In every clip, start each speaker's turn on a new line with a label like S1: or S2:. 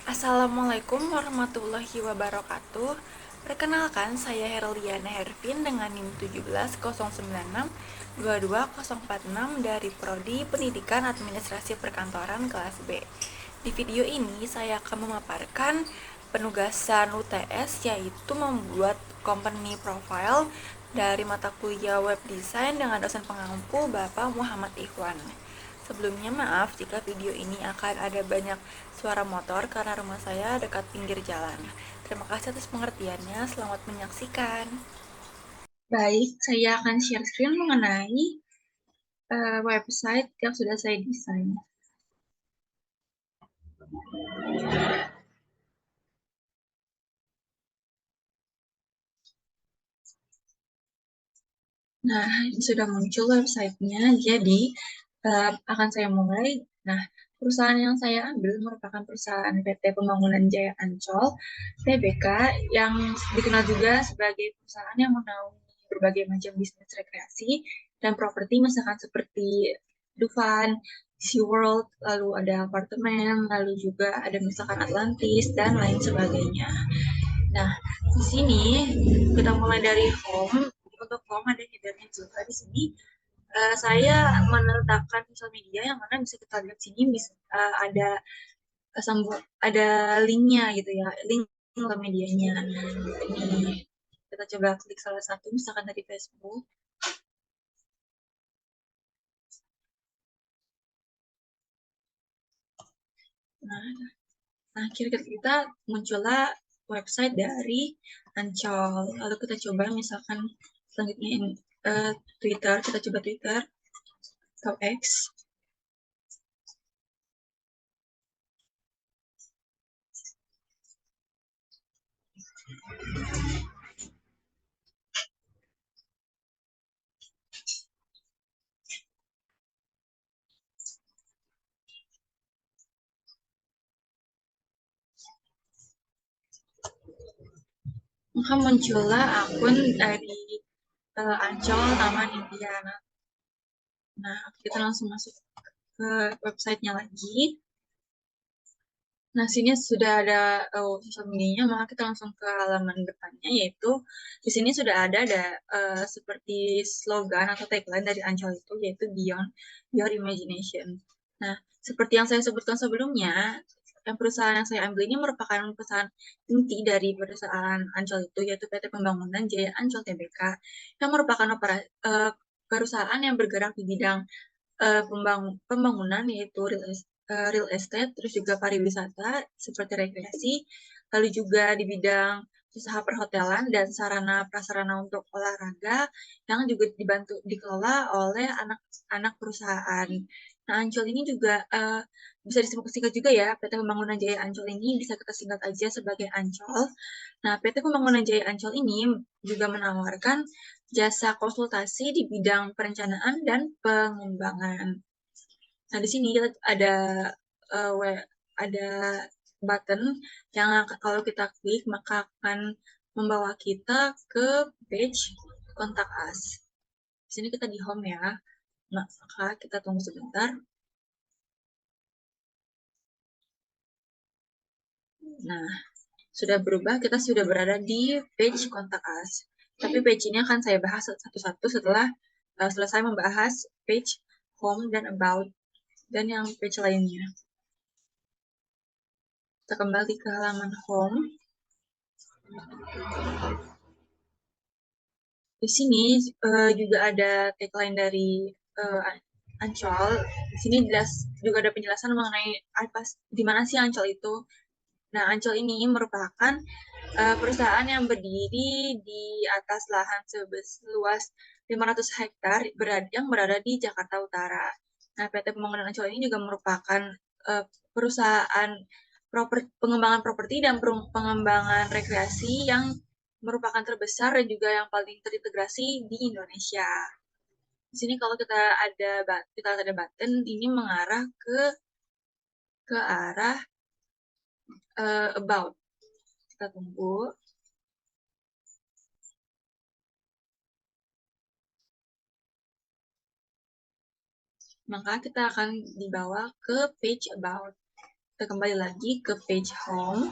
S1: Assalamualaikum warahmatullahi wabarakatuh. Perkenalkan, saya Herliana Hervin dengan NIM 17096 dari Prodi Pendidikan Administrasi Perkantoran kelas B. Di video ini saya akan memaparkan penugasan UTS, yaitu membuat company profile dari mata kuliah web design dengan dosen pengampu Bapak Muhammad Ikhwan. Sebelumnya maaf jika video ini akan ada banyak suara motor karena rumah saya dekat pinggir jalan. Terima kasih atas pengertiannya, selamat menyaksikan.
S2: Baik, saya akan share screen mengenai website yang sudah saya desain. Nah, ini sudah muncul websitenya, jadi akan saya mulai. Nah, perusahaan yang saya ambil merupakan perusahaan PT Pembangunan Jaya Ancol, TBK, yang dikenal juga sebagai perusahaan yang menaungi berbagai macam bisnis rekreasi dan properti, misalkan seperti Dufan, SeaWorld, lalu ada apartemen, lalu juga ada misalkan Atlantis, dan lain sebagainya. Nah, di sini kita mulai dari home. Untuk home ada headernya juga di sini. Saya meletakkan sosial media yang mana bisa kita lihat sini bisa ada ada linknya gitu ya, link ke medianya. Ini kita coba klik salah satu, misalkan dari Facebook. Nah, akhirnya kita muncullah website dari Ancol. Lalu kita coba misalkan selanjutnya ini Twitter, kita coba Twitter atau X. Maka muncullah akun dari Ancol Taman Impian. Nah, kita langsung masuk ke websitenya lagi. Nah, sini sudah ada sosial medianya, maka kita langsung ke halaman depannya, yaitu di sini sudah ada seperti slogan atau tagline dari Ancol itu, yaitu Beyond Your Imagination. Nah, seperti yang saya sebutkan sebelumnya, yang perusahaan yang saya ambil ini merupakan perusahaan inti dari perusahaan Ancol itu, yaitu PT Pembangunan Jaya Ancol Tbk, yang merupakan perusahaan yang bergerak di bidang pembangunan, yaitu real estate, terus juga pariwisata seperti rekreasi, lalu juga di bidang usaha perhotelan dan sarana prasarana untuk olahraga yang juga dibantu dikelola oleh anak-anak perusahaan. Nah, Ancol ini juga bisa disingkat juga ya, PT Pembangunan Jaya Ancol ini bisa kita singkat aja sebagai Ancol. Nah, PT Pembangunan Jaya Ancol ini juga menawarkan jasa konsultasi di bidang perencanaan dan pengembangan. Nah, di sini ada ada button yang kalau kita klik maka akan membawa kita ke page kontak us. Di sini kita di home ya. Nah, maka kita tunggu sebentar. Nah, sudah berubah, kita sudah berada di page kontak us. Tapi page ini akan saya bahas satu-satu setelah selesai membahas page home dan about dan yang page lainnya. Kita kembali ke halaman home. Di sini juga ada tagline dari Ancol. Di sini juga ada penjelasan mengenai apa di mana sih Ancol itu. Nah, Ancol ini merupakan perusahaan yang berdiri di atas lahan seluas 500 hektar yang berada di Jakarta Utara. Nah, PT Pembangunan Ancol ini juga merupakan perusahaan pengembangan properti dan pengembangan rekreasi yang merupakan terbesar dan juga yang paling terintegrasi di Indonesia. Di sini kalau kita ada button ini mengarah ke arah about. Kita tunggu. Maka kita akan dibawa ke page about. Kita kembali lagi ke page home.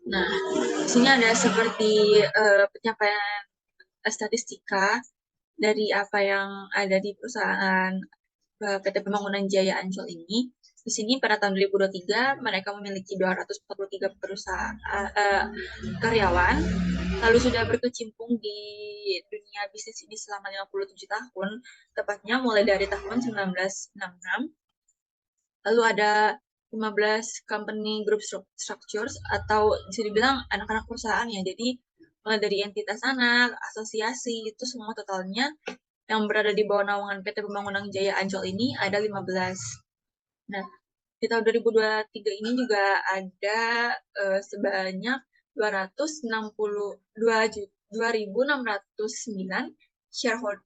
S2: Nah, di sini ada seperti pencapaian statistika dari apa yang ada di perusahaan PT Pembangunan Jaya Ancol ini. Di sini pada tahun 2023 mereka memiliki 243 perusahaan karyawan, lalu sudah berkecimpung di dunia bisnis ini selama 57 tahun, tepatnya mulai dari tahun 1966. Lalu ada 15 company group structures atau bisa dibilang anak-anak perusahaan ya. Jadi mulai dari entitas anak, asosiasi, itu semua totalnya yang berada di bawah naungan PT Pembangunan Jaya Ancol ini ada 15. Nah, di tahun 2023 ini juga ada sebanyak 2.609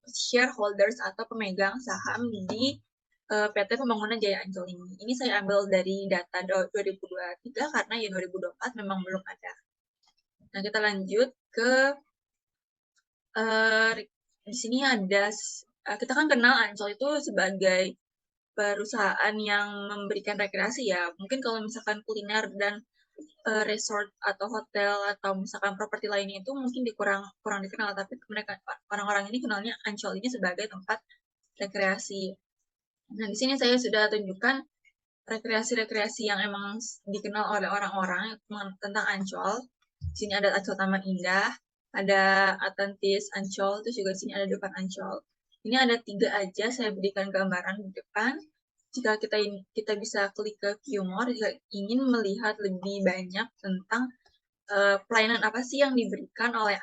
S2: shareholders atau pemegang saham di PT Pembangunan Jaya Ancol ini. Ini saya ambil dari data 2023 karena ya 2024 memang belum ada. Nah, kita lanjut ke di sini ada kita kan kenal Ancol itu sebagai perusahaan yang memberikan rekreasi ya. Mungkin kalau misalkan kuliner dan resort atau hotel atau misalkan properti lainnya itu mungkin kurang dikenal, tapi mereka orang-orang ini kenalnya Ancol ini sebagai tempat rekreasi. Nah, di sini saya sudah tunjukkan rekreasi-rekreasi yang emang dikenal oleh orang-orang tentang Ancol. Di sini ada Ancol Taman Indah, ada Atlantis Ancol, terus juga di sini ada depan Ancol. Ini ada 3 aja saya berikan gambaran di depan. Jika kita bisa klik ke view more jika ingin melihat lebih banyak tentang pelayanan apa sih yang diberikan oleh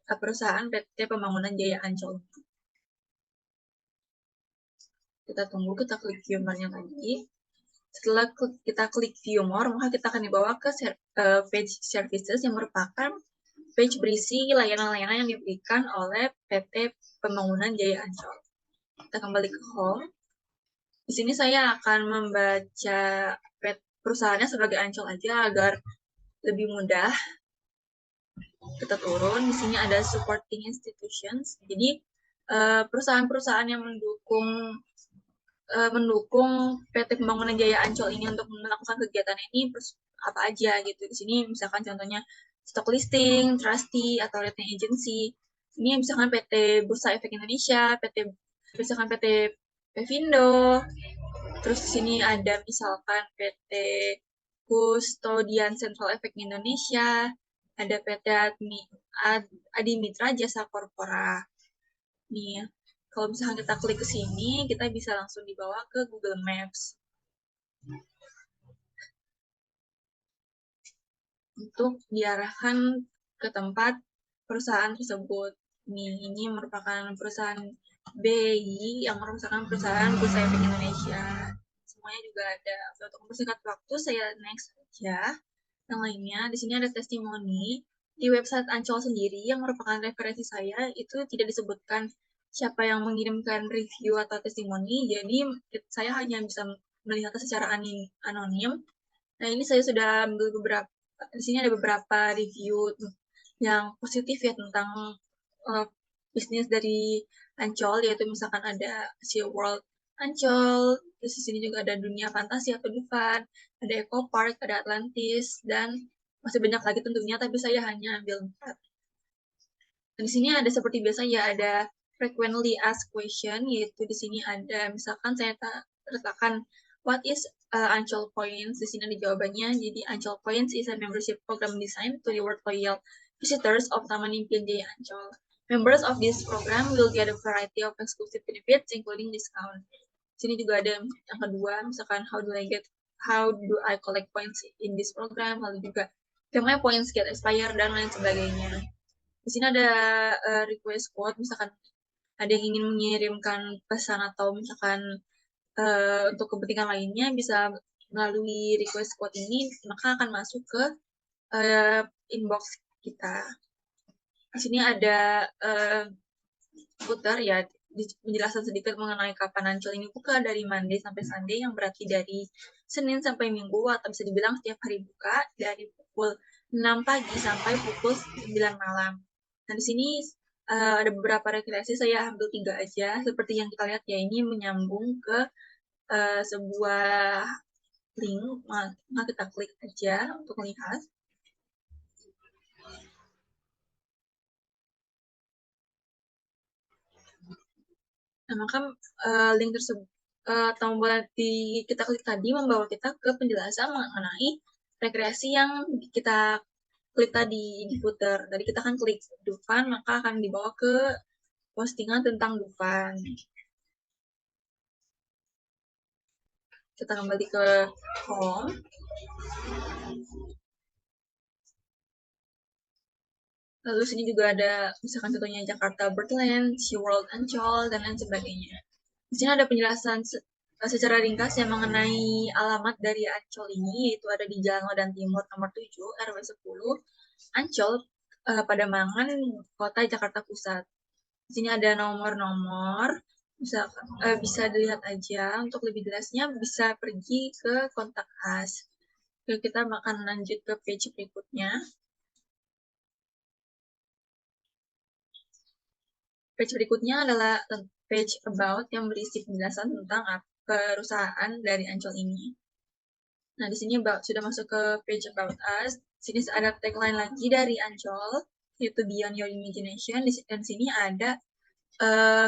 S2: perusahaan PT Pembangunan Jaya Ancol. Kita tunggu, kita klik view more-nya lagi. Setelah kita klik view more, maka kita akan dibawa ke page services yang merupakan page berisi layanan-layanan yang diberikan oleh PT Pembangunan Jaya Ancol. Kita kembali ke home. Di sini saya akan membaca perusahaannya sebagai Ancol aja agar lebih mudah. Kita turun, di sini ada supporting institutions. Jadi perusahaan-perusahaan yang mendukung PT Pembangunan Jaya Ancol ini untuk melakukan kegiatan ini apa aja gitu. Di sini misalkan contohnya stock listing, trustee, atau rating agency. Ini misalkan PT Bursa Efek Indonesia, misalkan PT Pevindo. Terus di sini ada misalkan PT Kustodian Central Efek Indonesia, ada PT Adimitra Jasa Korpora. Nih, kalau misalnya kita klik ke sini, kita bisa langsung dibawa ke Google Maps. Untuk diarahkan ke tempat perusahaan tersebut. Ini merupakan perusahaan BI yang merupakan perusahaan Bursa Efek Indonesia. Semuanya juga ada. Untuk mempersingkat waktu, saya next aja. Yang lainnya, di sini ada testimoni. Di website Ancol sendiri yang merupakan referensi saya, itu tidak disebutkan siapa yang mengirimkan review atau testimoni, jadi saya hanya bisa melihatnya secara anonim. Nah, ini saya sudah ambil di sini ada beberapa review yang positif ya tentang bisnis dari Ancol, yaitu misalkan ada Sea World Ancol, terus di sini juga ada Dunia Fantasi atau Dufan, ada Eco Park, ada Atlantis, dan masih banyak lagi tentunya, tapi saya hanya ambil 4. Dan di sini ada seperti biasa ya, ada frequently asked question, yaitu di sini ada misalkan saya letakkan what is Ancol Points, di sini ada jawabannya. Jadi Ancol Points is a membership program designed to reward loyal visitors of Taman Impian Jaya Ancol. Members of this program will get a variety of exclusive benefits, including discount. Di sini juga ada yang kedua, misalkan how do I collect points in this program, lalu juga bagaimana points get expired, dan lain sebagainya. Di sini ada request quote, misalkan ada yang ingin mengirimkan pesan atau misalkan untuk kepentingan lainnya bisa melalui request quote ini, maka akan masuk ke inbox kita. Di sini ada footer ya, penjelasan sedikit mengenai kapan Ancol ini buka dari Monday sampai Sunday, yang berarti dari Senin sampai Minggu, atau bisa dibilang setiap hari buka dari pukul 6 pagi sampai pukul 9 malam. Nah, di sini ada beberapa rekreasi, saya ambil 3 aja. Seperti yang kita lihat ya, ini menyambung ke sebuah link, maka kita klik aja untuk melihat. Nah, maka link tersebut tombol di kita klik tadi membawa kita ke penjelasan mengenai rekreasi yang kita klik tadi di footer. Tadi kita kan klik Dufan, maka akan dibawa ke postingan tentang Dufan. Kita kembali ke home. Lalu sini juga ada misalkan contohnya Jakarta Birdland, SeaWorld Ancol, dan lain sebagainya. Di sini ada penjelasan secara ringkas yang mengenai alamat dari Ancol ini, yaitu ada di Jalan Medan Timur nomor 7, RW 10, Ancol, Pademangan, Kota Jakarta Pusat. Di sini ada nomor-nomor, bisa dilihat aja. Untuk lebih jelasnya bisa pergi ke kontak us. Oke, kita akan lanjut ke page berikutnya. Page berikutnya adalah page about yang berisi penjelasan tentang perusahaan dari Ancol ini. Nah, di sini sudah masuk ke page about us. Sini ada tagline lagi dari Ancol, yaitu Beyond Your Imagination. Dan sini ada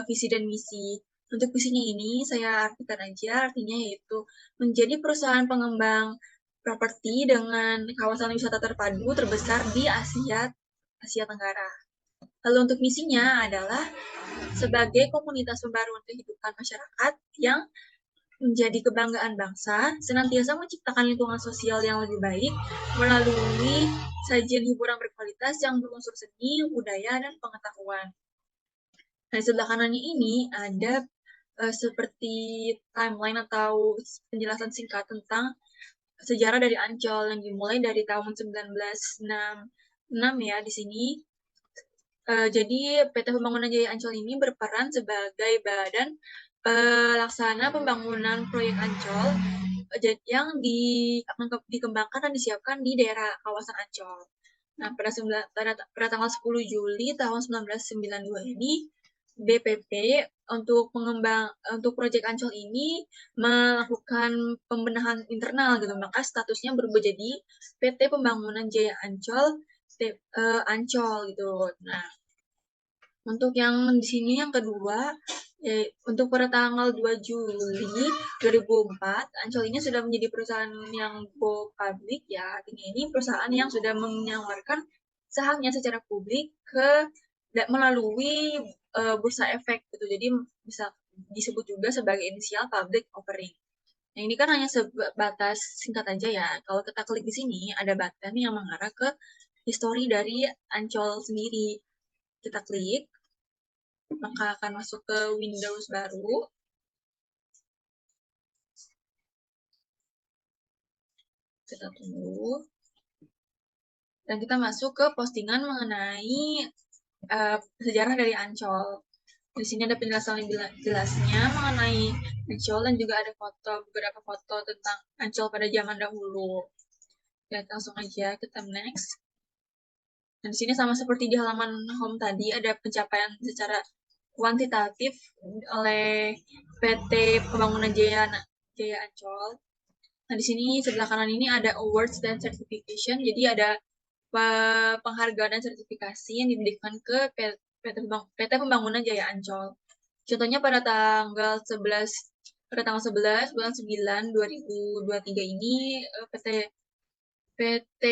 S2: visi dan misi. Untuk visinya ini saya artikan aja, artinya yaitu menjadi perusahaan pengembang properti dengan kawasan wisata terpadu terbesar di Asia Tenggara. Lalu untuk misinya adalah sebagai komunitas pembaruan kehidupan masyarakat yang menjadi kebanggaan bangsa, senantiasa menciptakan lingkungan sosial yang lebih baik melalui sajian hiburan berkualitas yang berunsur seni, budaya, dan pengetahuan. Nah, di sebelah kanannya ini ada seperti timeline atau penjelasan singkat tentang sejarah dari Ancol yang dimulai dari tahun 1966 ya di sini. Jadi PT Pembangunan Jaya Ancol ini berperan sebagai badan pelaksana pembangunan proyek Ancol yang akan dikembangkan dan disiapkan di daerah kawasan Ancol. Nah, pada tanggal 10 Juli tahun 1992 ini BPP untuk proyek Ancol ini melakukan pembenahan internal gitu, maka statusnya berubah jadi PT Pembangunan Jaya Ancol Ancol gitu. Nah, untuk yang di sini yang kedua, untuk pada tanggal 2 Juli 2004, Ancol ini sudah menjadi perusahaan yang go public ya. Artinya ini perusahaan yang sudah menawarkan sahamnya secara publik melalui bursa efek gitu. Jadi bisa disebut juga sebagai inisial public offering. Nah, ini kan hanya sebatas singkat aja ya. Kalau kita klik di sini, ada button yang mengarah ke histori dari Ancol sendiri. Kita klik, maka akan masuk ke Windows baru. Kita tunggu. Dan kita masuk ke postingan mengenai sejarah dari Ancol. Di sini ada penjelasan lebih jelasnya mengenai Ancol dan juga ada beberapa foto tentang Ancol pada zaman dahulu. Ya, langsung aja kita next. Dan di sini sama seperti di halaman home tadi, ada pencapaian secara kuantitatif oleh PT Pembangunan Jaya Ancol. Nah, di sini sebelah kanan ini ada awards dan certification. Jadi ada penghargaan dan sertifikasi yang diberikan ke PT Pembangunan Jaya Ancol. Contohnya pada tanggal 11 bulan 9 2023 ini PT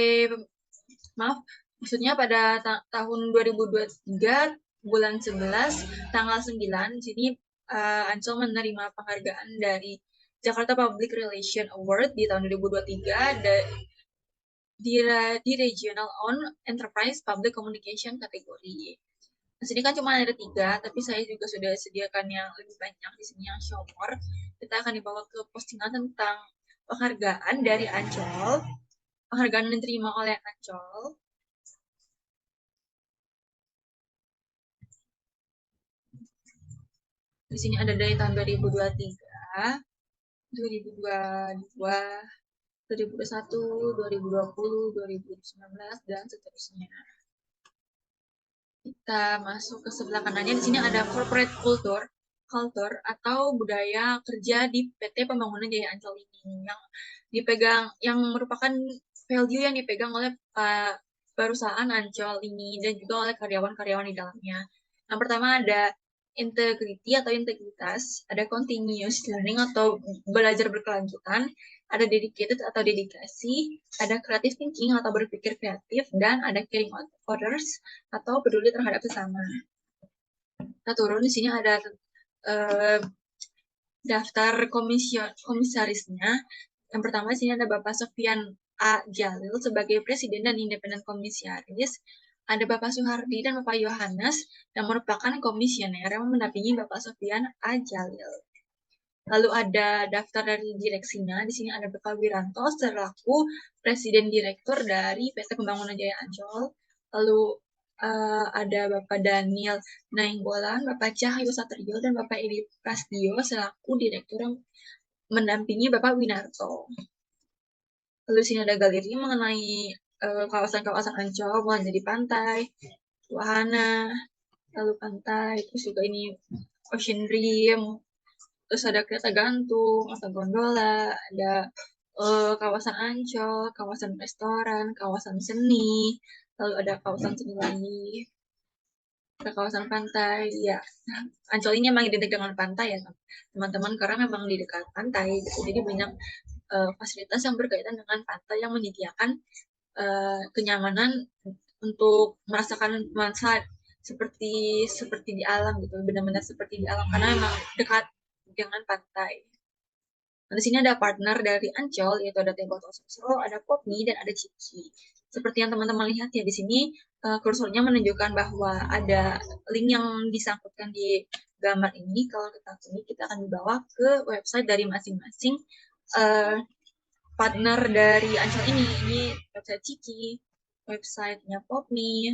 S2: maaf, maksudnya pada tahun 2023 bulan 11 tanggal 9 di sini Ancol menerima penghargaan dari Jakarta Public Relation Award di tahun 2023 di Regional On Enterprise Public Communication kategori. Di sini kan cuma ada 3, tapi saya juga sudah sediakan yang lebih banyak. Di sini yang show more. Kita akan dibawa ke postingan tentang penghargaan dari Ancol. Penghargaan yang diterima oleh Ancol. Di sini ada dari tahun 2023, 2022, 2021, 2020, 2019, dan seterusnya. kita masuk ke sebelah kanannya, di sini ada corporate culture atau budaya kerja di PT Pembangunan Jaya Ancol ini yang merupakan value yang dipegang oleh perusahaan Ancol ini dan juga oleh karyawan-karyawan di dalamnya. Yang pertama ada integrity atau integritas, ada continuous learning atau belajar berkelanjutan, ada dedicated atau dedikasi, ada creative thinking atau berpikir kreatif, dan ada caring others atau peduli terhadap sesama. Kita turun, di sini ada daftar komisarisnya. Yang pertama di sini ada Bapak Sofian A. Jalil sebagai Presiden dan Independen Komisaris. Ada Bapak Suhardi dan Bapak Yohanes yang merupakan komisioner yang mendampingi Bapak Sofian A. Jalil. Lalu ada daftar dari direksinya. Di sini ada Bapak Wiranto selaku Presiden Direktur dari PT Pembangunan Jaya Ancol. Lalu ada Bapak Daniel Nainggolan, Bapak Cahyo Satrio, dan Bapak Edi Prastio selaku Direktur yang mendampingi Bapak Winarto. Lalu di sini ada galeri mengenai kawasan-kawasan Ancol, mulai dari pantai, wahana, lalu pantai, terus juga ini Ocean Dream, terus ada kereta gantung, atau gondola, ada kawasan Ancol, kawasan restoran, kawasan seni, lalu ada kawasan seni lagi, ke kawasan pantai. Ya, Ancol ini memang identik dengan pantai ya teman-teman, karena memang di dekat pantai gitu. Jadi banyak fasilitas yang berkaitan dengan pantai yang menyediakan kenyamanan untuk merasakan nuansa seperti di alam gitu, benar-benar seperti di alam karena memang dekat dengan pantai. Nah, di sini ada partner dari Ancol, yaitu ada Teh Botol Sosro, ada Popmi, dan ada Ciki. Seperti yang teman-teman lihat ya, di sini kursornya menunjukkan bahwa ada link yang disangkutkan di gambar ini. Kalau kita klik, kita akan dibawa ke website dari masing-masing partner dari Ancol ini. Ini website Ciki, websitenya Popmi,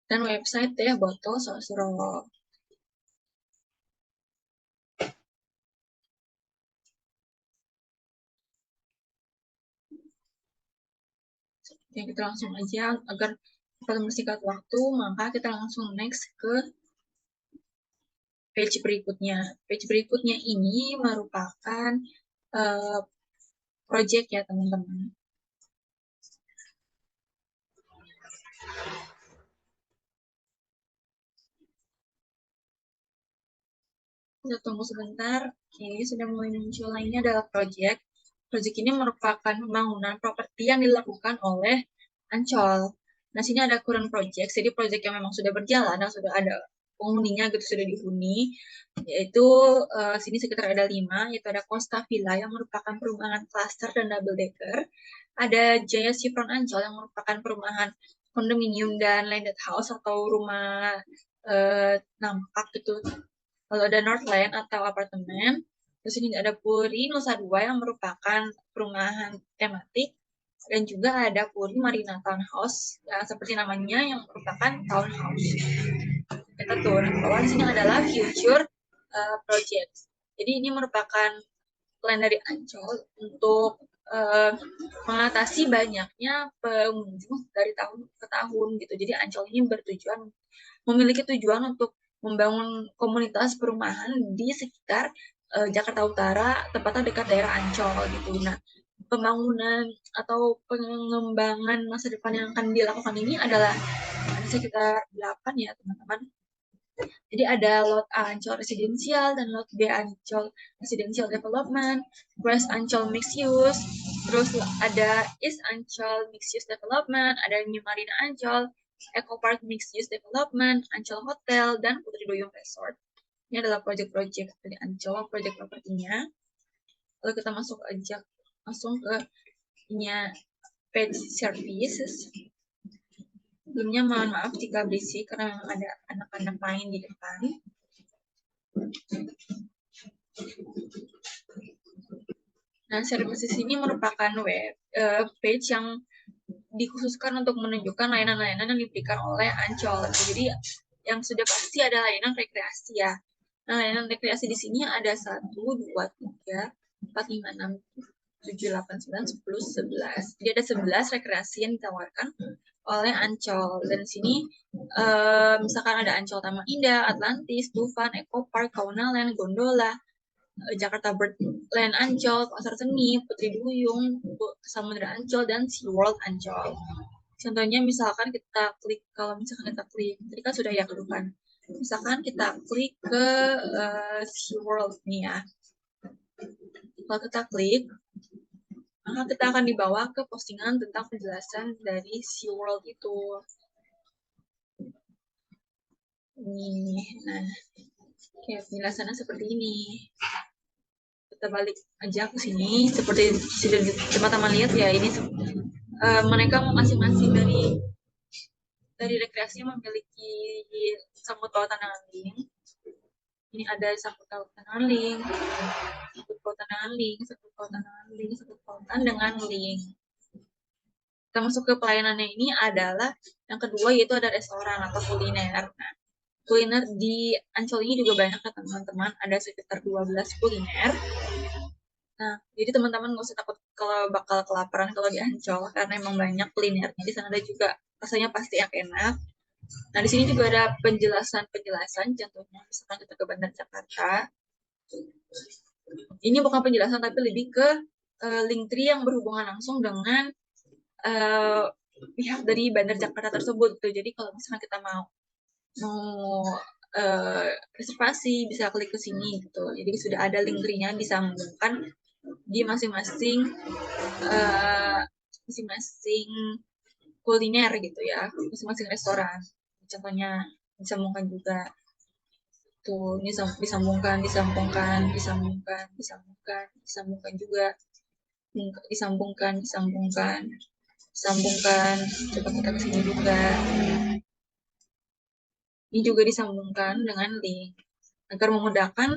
S2: dan website Teh Botol Sosro. Oke, kita langsung aja agar kita mempersingkat waktu, maka kita langsung next ke page berikutnya. Page berikutnya ini merupakan project ya teman-teman. Kita tunggu sebentar. Oke, sudah mulai muncul. Ini adalah project. Project ini merupakan pembangunan properti yang dilakukan oleh Ancol. Nah, sini ada current project. Jadi project yang memang sudah berjalan, dan sudah ada penghuninya gitu, sudah dihuni. Yaitu sini sekitar ada 5, yaitu ada Costa Villa yang merupakan perumahan cluster dan double decker. Ada Jaya Chevron Ancol yang merupakan perumahan kondominium dan landed house atau rumah nampak gitu. Lalu ada Northland atau apartemen. Terus ini ada Puri Nusa Dua yang merupakan perumahan tematik. Dan juga ada Puri Marina Townhouse, yang seperti namanya yang merupakan townhouse. Kita turun ke bawah, di sini adalah future project. Jadi ini merupakan plan dari Ancol untuk mengatasi banyaknya pengunjung dari tahun ke tahun gitu. Jadi Ancol ini memiliki tujuan untuk membangun komunitas perumahan di sekitar Jakarta Utara, tepatnya dekat daerah Ancol gitu. Nah, pembangunan atau pengembangan masa depan yang akan dilakukan ini adalah ada sekitar 8 ya teman-teman. Jadi ada lot A Ancol Residensial dan lot B Ancol Residential Development, West Ancol Mixed Use, terus ada East Ancol Mixed Use Development, ada New Marina Ancol, Eco Park Mixed Use Development, Ancol Hotel, dan Putri Duyung Resort. Ini adalah proyek-proyek dari Ancol, proyek propertinya. Lalu kita masuk aja langsung ke page services. Sebelumnya mohon maaf jika berisik karena memang ada anak-anak main di depan. Nah, services ini merupakan page yang dikhususkan untuk menunjukkan layanan-layanan yang diberikan oleh Ancol. Jadi yang sudah pasti ada layanan rekreasi ya. Nah, layanan rekreasi di sini ada 1, 2, 3, 4, 5, 6, 7, 8, 9, 10, 11. Jadi ada 11 rekreasi yang ditawarkan oleh Ancol. Dan di sini misalkan ada Ancol Taman Indah, Atlantis, Dufan, Eco Park, Kaunaland, Gondola, Jakarta Birdland Ancol, Pasar Seni, Putri Duyung, Samudra Ancol, dan SeaWorld Ancol. Contohnya misalkan kita klik, kalau misalkan kita klik, tadi kan sudah ya ke depan. Misalkan kita klik ke SeaWorld nih ya. Kalau kita klik, maka kita akan dibawa ke postingan tentang penjelasan dari SeaWorld itu. Nih, nah, kayak penjelasannya seperti ini. Kita balik aja ke sini, seperti sudah teman-teman lihat ya, ini mereka masing-masing dari rekreasi memiliki sangkut pautan dengan link. Ini ada sangkut pautan dengan link, sangkut pautan dengan link, sangkut pautan dengan link, sangkut pautan dengan link. Kita masuk ke pelayanannya, ini adalah yang kedua, yaitu ada restoran atau kuliner. Nah, kuliner di Ancol ini juga banyak ya teman-teman, ada sekitar 12 kuliner. Nah, jadi teman-teman nggak usah takut kalau bakal kelaparan kalau di Ancol, karena emang banyak kulinernya. Di sana ada juga rasanya pasti yang enak. Nah, di sini juga ada penjelasan-penjelasan, contohnya misalkan kita ke Bandar Jakarta. Ini bukan penjelasan, tapi lebih ke Linktree yang berhubungan langsung dengan pihak dari Bandar Jakarta tersebut. Gitu. Jadi kalau misalkan kita mau reservasi, bisa klik ke sini gitu. Jadi sudah ada Linktree-nya disambungkan di masing-masing kuliner gitu ya, masing-masing restoran. Contohnya disambungkan juga tuh, ini disambungkan juga, disambungkan. Coba kita kesini juga. Ini juga disambungkan dengan link agar memudahkan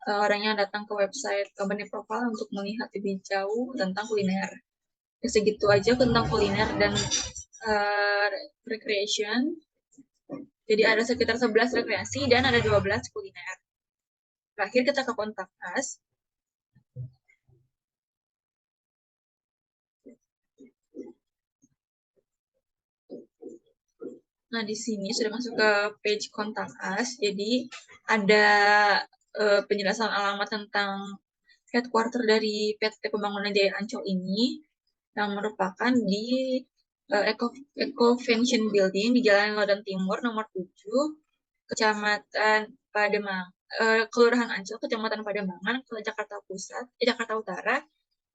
S2: orang yang datang ke website company profile untuk melihat lebih jauh tentang kuliner. Segitu aja tentang kuliner dan recreation. Jadi ada sekitar 11 rekreasi dan ada 12 kuliner. Terakhir kita ke kontak us. Nah, di sini sudah masuk ke page kontak us. Jadi ada penjelasan alamat tentang headquarter dari PT Pembangunan Jaya Ancol ini, yang merupakan di Eco-Vention Building di Jalan Lodan Timur nomor 7, Kecamatan Pademangan, Kelurahan Ancol, Kecamatan Pademangan, Jakarta Pusat, Jakarta Utara,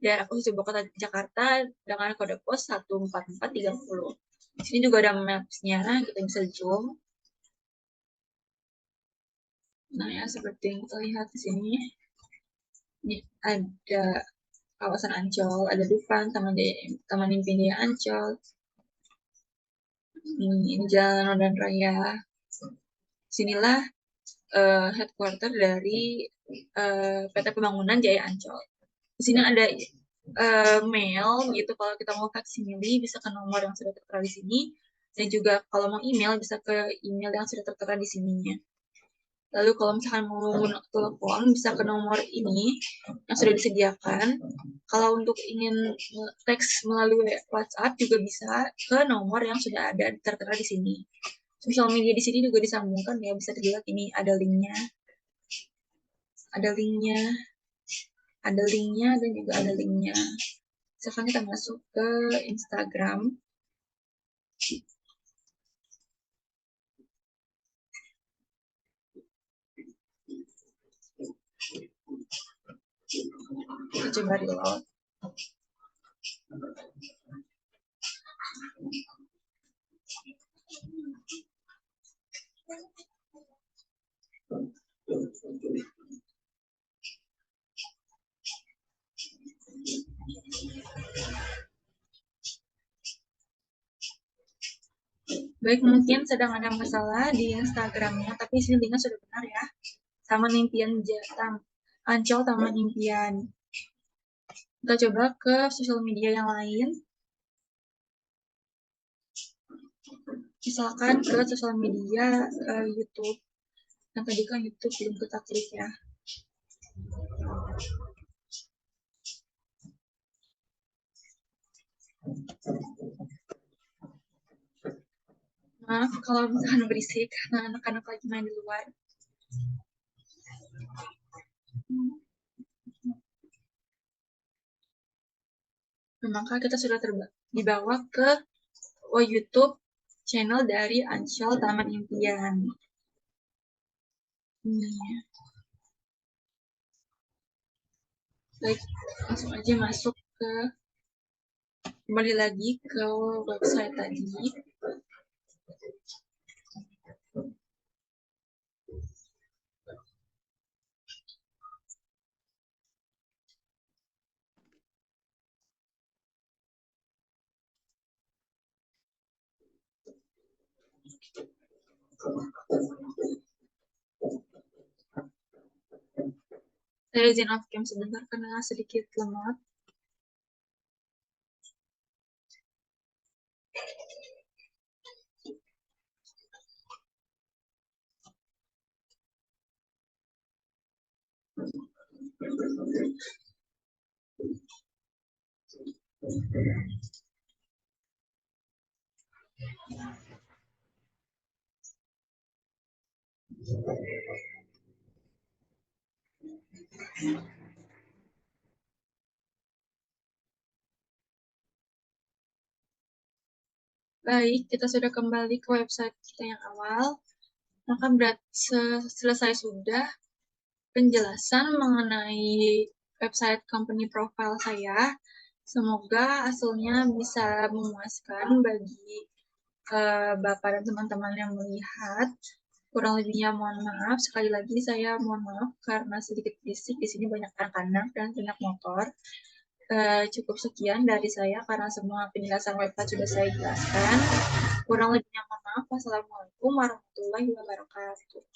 S2: daerah khusus ibu kota Jakarta dengan kode pos 14430. Di sini juga ada maps-nya, kita bisa zoom. Nah ya, seperti yang kita lihat di sini. Ini ada kawasan Ancol, ada Dufan, Taman Impian Jaya Ancol. Ini Jalan Lodan Raya. Sinilah headquarter dari PT Pembangunan Jaya Ancol. Di sini ada mail gitu, kalau kita mau faksimili bisa ke nomor yang sudah tertera di sini, dan juga kalau mau email bisa ke email yang sudah tertera di sininya. Lalu kalau misalkan mau telepon bisa ke nomor ini yang sudah disediakan. Kalau untuk ingin teks melalui WhatsApp juga bisa ke nomor yang sudah ada tertera di sini. Sosial media di sini juga disambungkan ya, bisa dilihat ini ada linknya, dan juga ada linknya. Sekarang kita masuk ke Instagram. Kita coba reload. Baik, mungkin sedang ada masalah di Instagramnya, tapi sini linknya sudah benar ya. Taman Impian Ancol Taman Impian. Kita coba ke sosial media yang lain. Misalkan ke sosial media YouTube. Yang tadi kan YouTube belum kita klik ya. Maaf kalau misalkan berisik karena anak-anak lagi main di luar. Maka kita sudah dibawa ke YouTube channel dari Ancol Taman Impian. Baik, langsung aja masuk kembali lagi ke website tadi. Saya izin off cam sebentar karena sedikit lemot. Baik, kita sudah kembali ke website kita yang awal. Maka selesai sudah penjelasan mengenai website company profile saya. Semoga hasilnya bisa memuaskan bagi Bapak dan teman-teman yang melihat. Kurang lebihnya mohon maaf. Sekali lagi saya mohon maaf karena sedikit berisik. Di sini banyak anak-anak dan banyak motor. Cukup sekian dari saya karena semua penjelasan website sudah saya jelaskan. Kurang lebihnya mohon maaf. Wassalamualaikum warahmatullahi wabarakatuh.